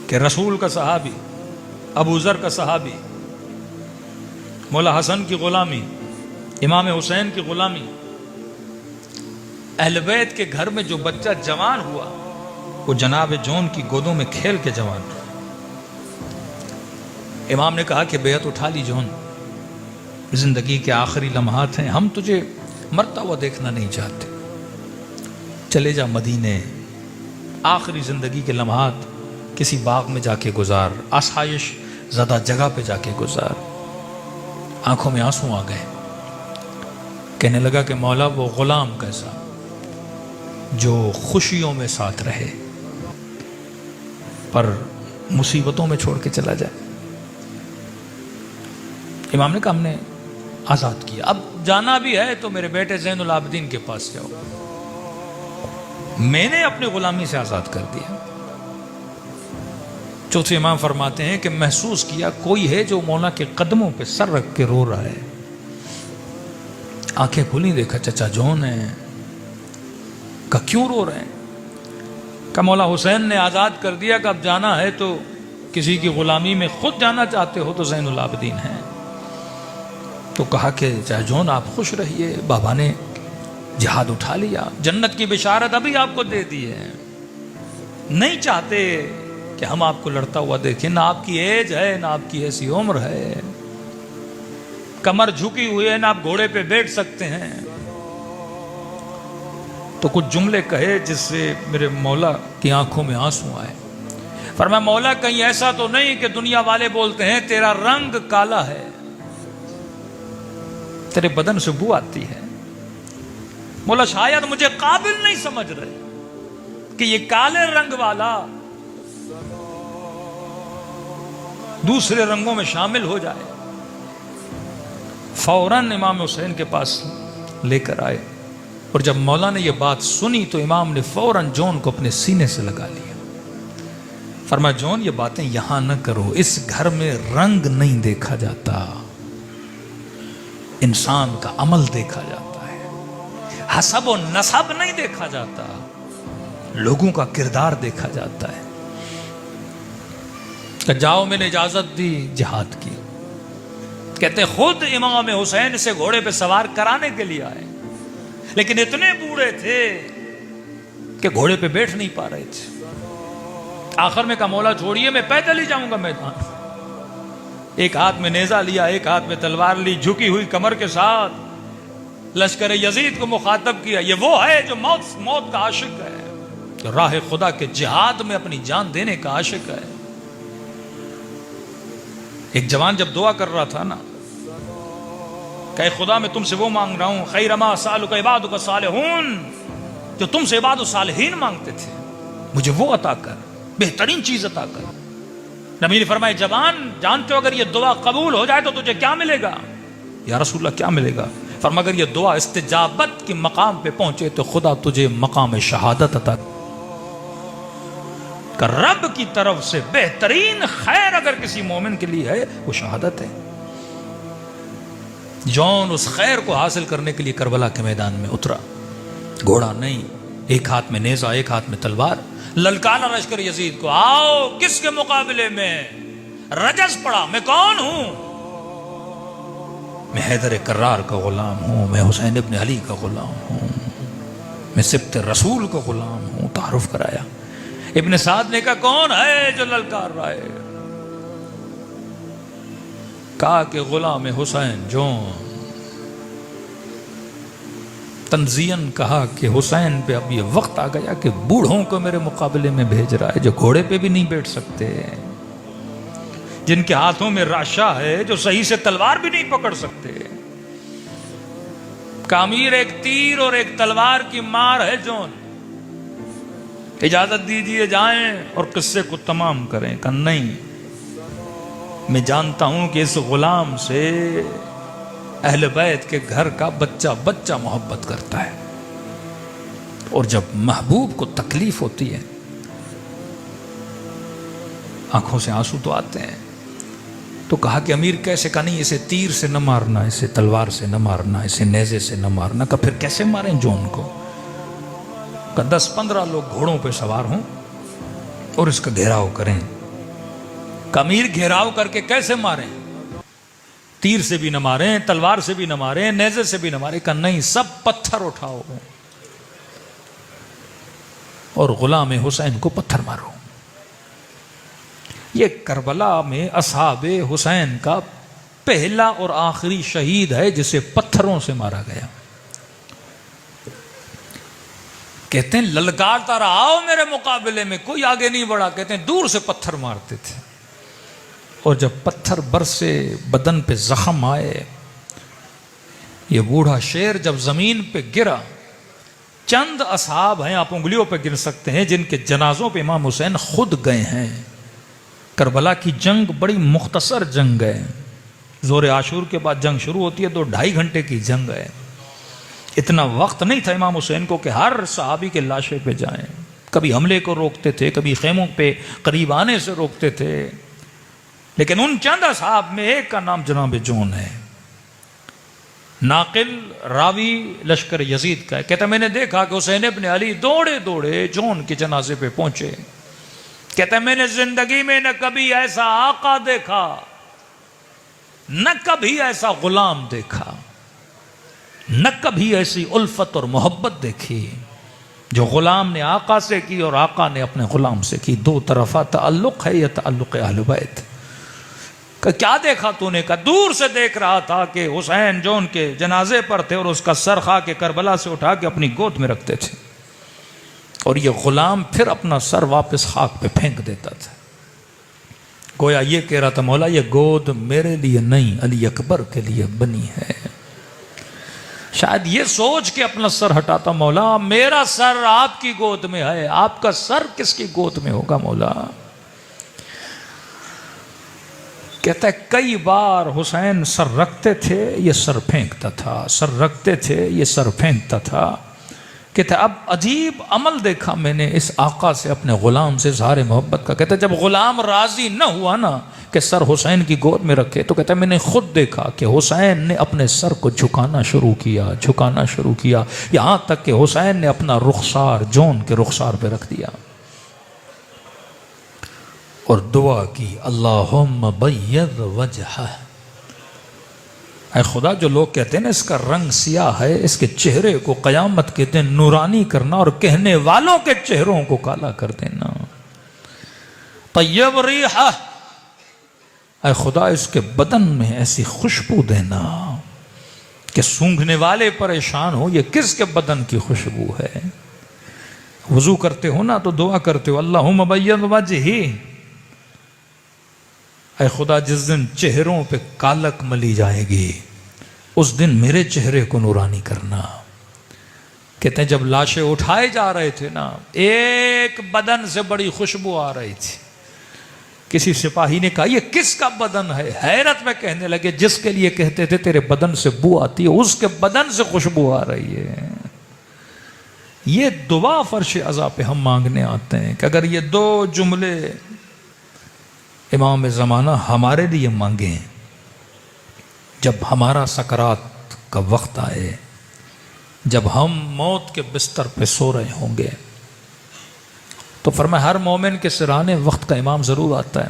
کہ رسول کا صحابی، ابو ذر کا صحابی، مولا حسن کی غلامی، امام حسین کی غلامی، اہل بیت کے گھر میں جو بچہ جوان ہوا وہ جناب جون کی گودوں میں کھیل کے جوان ہوا۔ امام نے کہا کہ بیعت اٹھا لی جون، زندگی کے آخری لمحات ہیں، ہم تجھے مرتا ہوا دیکھنا نہیں چاہتے، چلے جا مدینے، آخری زندگی کے لمحات کسی باغ میں جا کے گزار، آسائش زدہ جگہ پہ جا کے گزار۔ آنکھوں میں آنسو آ گئے، کہنے لگا کہ مولا وہ غلام کیسا جو خوشیوں میں ساتھ رہے پر مصیبتوں میں چھوڑ کے چلا جائے۔ امام نے کہا ہم نے آزاد کیا، اب جانا بھی ہے تو میرے بیٹے زین العابدین کے پاس جاؤ، میں نے اپنی غلامی سے آزاد کر دیا۔ چوتھے امام فرماتے ہیں کہ محسوس کیا کوئی ہے جو مولا کے قدموں پہ سر رکھ کے رو رہا ہے، آنکھیں کھلی، دیکھا چچا جون ہے، کہ کیوں رو رہے ہیں؟ کہ مولا حسین نے آزاد کر دیا کہ اب جانا ہے تو کسی کی غلامی میں خود جانا چاہتے ہو تو زین العابدین ہیں۔ تو کہا کہ چچا جون آپ خوش رہیے، بابا نے جہاد اٹھا لیا، جنت کی بشارت ابھی آپ کو دے دی ہے، نہیں چاہتے کہ ہم آپ کو لڑتا ہوا دیکھیں، نہ آپ کی ایج ہے، نہ آپ کی ایسی عمر ہے، کمر جھکی ہوئی ہے، نہ آپ گھوڑے پہ بیٹھ سکتے ہیں۔ تو کچھ جملے کہے جس سے میرے مولا کی آنکھوں میں آنسو آئے۔ فرمایا مولا کہیں ایسا تو نہیں کہ دنیا والے بولتے ہیں تیرا رنگ کالا ہے، تیرے بدن سے بو آتی ہے، مولا شاید مجھے قابل نہیں سمجھ رہے کہ یہ کالے رنگ والا دوسرے رنگوں میں شامل ہو جائے۔ فوراً امام حسین کے پاس لے کر آئے، اور جب مولا نے یہ بات سنی تو امام نے فوراً جون کو اپنے سینے سے لگا لیا۔ فرمایا جون یہ باتیں یہاں نہ کرو، اس گھر میں رنگ نہیں دیکھا جاتا، انسان کا عمل دیکھا جاتا ہے، حسب و نسب نہیں دیکھا جاتا، لوگوں کا کردار دیکھا جاتا ہے۔ کہ جاؤ میں نے اجازت دی، جہاد کی۔ کہتے خود امام حسین سے گھوڑے پہ سوار کرانے کے لیے آئے، لیکن اتنے بوڑھے تھے کہ گھوڑے پہ بیٹھ نہیں پا رہے تھے۔ آخر میں کہا مولا چھوڑیے، میں پیدل ہی جاؤں گا میدان۔ ایک ہاتھ میں نیزہ لیا، ایک ہاتھ میں تلوار لی، جھکی ہوئی کمر کے ساتھ لشکر یزید کو مخاطب کیا۔ یہ وہ ہے جو موت کا عاشق ہے، جو راہ خدا کے جہاد میں اپنی جان دینے کا عاشق ہے۔ ایک جوان جب دعا کر رہا تھا نا کہ خدا میں تم سے وہ مانگ رہا ہوں، خیر ما سألک عبادک الصالحون، جو تم سے عباد الصالحین مانگتے تھے، مجھے وہ عطا کر، بہترین چیز عطا کر۔ نبی نے فرمایا جوان جانتے ہو اگر یہ دعا قبول ہو جائے تو تجھے کیا ملے گا؟ یا رسول اللہ کیا ملے گا؟ فرمایا اگر یہ دعا استجابت کے مقام پہ پہنچے تو خدا تجھے مقام شہادت عطا کر۔ کہ رب کی طرف سے بہترین خیر اگر کسی مومن کے لیے ہے وہ شہادت ہے۔ جون اس خیر کو حاصل کرنے کے لیے کربلا کے میدان میں اترا، گھوڑا نہیں، ایک ہاتھ میں نیزہ، ایک ہاتھ میں تلوار، للکارا لشکر یزید کو، آؤ کس کے مقابلے میں؟ رجز پڑا، میں کون ہوں؟ میں حیدر کرار کا غلام ہوں، میں حسین ابن علی کا غلام ہوں، میں سبط رسول کا غلام ہوں۔ تعارف کرایا۔ ابن سعد نے کہا کون ہے جو للکار رہا ہے؟ کہا کہ غلام حسین جون۔ تنزین کہا کہ حسین پہ اب یہ وقت آ گیا کہ بوڑھوں کو میرے مقابلے میں بھیج رہا ہے، جو گھوڑے پہ بھی نہیں بیٹھ سکتے، جن کے ہاتھوں میں راشا ہے، جو صحیح سے تلوار بھی نہیں پکڑ سکتے۔ کامیر ایک تیر اور ایک تلوار کی مار ہے جون، اجازت دیجئے جائیں اور قصے کو تمام کریں۔ کہ نہیں، میں جانتا ہوں کہ اس غلام سے اہل بیت کے گھر کا بچہ بچہ محبت کرتا ہے، اور جب محبوب کو تکلیف ہوتی ہے آنکھوں سے آنسو تو آتے ہیں۔ تو کہا کہ امیر کیسے؟ کہا نہیں، اسے تیر سے نہ مارنا، اسے تلوار سے نہ مارنا، اسے نیزے سے نہ مارنا۔ کہ پھر کیسے ماریں جون کو؟ کہ 10-15 لوگ گھوڑوں پہ سوار ہوں اور اس کا گھیراؤ کریں، امیر گھیراؤ کر کے کیسے ماریں؟ تیر سے بھی نہ ماریں، تلوار سے بھی نہ ماریں، نیزے سے بھی نہ ماریں، کہ نہیں سب پتھر اٹھاؤ اور غلام حسین کو پتھر مارو۔ یہ کربلا میں اصحاب حسین کا پہلا اور آخری شہید ہے جسے پتھروں سے مارا گیا۔ کہتے ہیں للکارتا رہا آؤ میرے مقابلے میں، کوئی آگے نہیں بڑھا، کہتے ہیں دور سے پتھر مارتے تھے، اور جب پتھر برسے بدن پہ زخم آئے، یہ بوڑھا شیر جب زمین پہ گرا، چند اصحاب ہیں آپ انگلیوں پہ گر سکتے ہیں جن کے جنازوں پہ امام حسین خود گئے ہیں۔ کربلا کی جنگ بڑی مختصر جنگ ہے، زور عاشور کے بعد جنگ شروع ہوتی ہے، 2-2.5 گھنٹے کی جنگ ہے۔ اتنا وقت نہیں تھا امام حسین کو کہ ہر صحابی کے لاشے پہ جائیں، کبھی حملے کو روکتے تھے، کبھی خیموں پہ قریب آنے سے روکتے تھے، لیکن ان چند اصحاب میں ایک کا نام جناب جون ہے، ناقل راوی لشکر یزید کا ہے۔ کہتا میں نے دیکھا کہ حسین ابن علی دوڑے دوڑے جون کے جنازے پہ پہنچے، کہتا میں نے زندگی میں نہ کبھی ایسا آقا دیکھا، نہ کبھی ایسا غلام دیکھا، نہ کبھی ایسی الفت اور محبت دیکھی جو غلام نے آقا سے کی اور آقا نے اپنے غلام سے کی۔ دو طرفہ تعلق ہے، یہ تعلق اہل بیت۔ کہ کیا دیکھا تو نے؟ کہا دور سے دیکھ رہا تھا کہ حسین جو ان کے جنازے پر تھے اور اس کا سر خاک کربلا سے اٹھا کے اپنی گود میں رکھتے تھے، اور یہ غلام پھر اپنا سر واپس خاک پہ پھینک دیتا تھا، گویا یہ کہہ رہا تھا مولا یہ گود میرے لیے نہیں علی اکبر کے لیے بنی ہے۔ شاید یہ سوچ کے اپنا سر ہٹاتا، مولا میرا سر آپ کی گود میں ہے، آپ کا سر کس کی گود میں ہوگا مولا؟ کہتا ہے کئی بار حسین سر رکھتے تھے یہ سر پھینکتا تھا، سر رکھتے تھے یہ سر پھینکتا تھا۔ کہتا ہے اب عجیب عمل دیکھا میں نے اس آقا سے، اپنے غلام سے اظہار محبت کا۔ کہتا ہے جب غلام راضی نہ ہوا نا کہ سر حسین کی گود میں رکھے، تو کہتا ہے میں نے خود دیکھا کہ حسین نے اپنے سر کو جھکانا شروع کیا، یہاں تک کہ حسین نے اپنا رخسار جون کے رخسار پہ رکھ دیا اور دعا کی اللہم بیض وجہہ، اے خدا جو لوگ کہتے ہیں نا اس کا رنگ سیاہ ہے، اس کے چہرے کو قیامت کے دن نورانی کرنا اور کہنے والوں کے چہروں کو کالا کر دینا۔ طیب ریحہ، اے خدا اس کے بدن میں ایسی خوشبو دینا کہ سونگھنے والے پریشان ہو یہ کس کے بدن کی خوشبو ہے۔ وضو کرتے ہو نا تو دعا کرتے ہو اللہم بیض وجہی، اے خدا جس دن چہروں پہ کالک ملی جائے گی اس دن میرے چہرے کو نورانی کرنا۔ کہتے ہیں جب لاشیں اٹھائے جا رہے تھے نا ایک بدن سے بڑی خوشبو آ رہی تھی، کسی سپاہی نے کہا یہ کس کا بدن ہے؟ حیرت میں کہنے لگے جس کے لیے کہتے تھے تیرے بدن سے بو آتی ہے اس کے بدن سے خوشبو آ رہی ہے۔ یہ دعا فرش عزا پہ ہم مانگنے آتے ہیں کہ اگر یہ 2 جملے امام زمانہ ہمارے لیے مانگیں جب ہمارا سکرات کا وقت آئے، جب ہم موت کے بستر پہ سو رہے ہوں گے، تو فرمایا ہر مومن کے سرانے وقت کا امام ضرور آتا ہے۔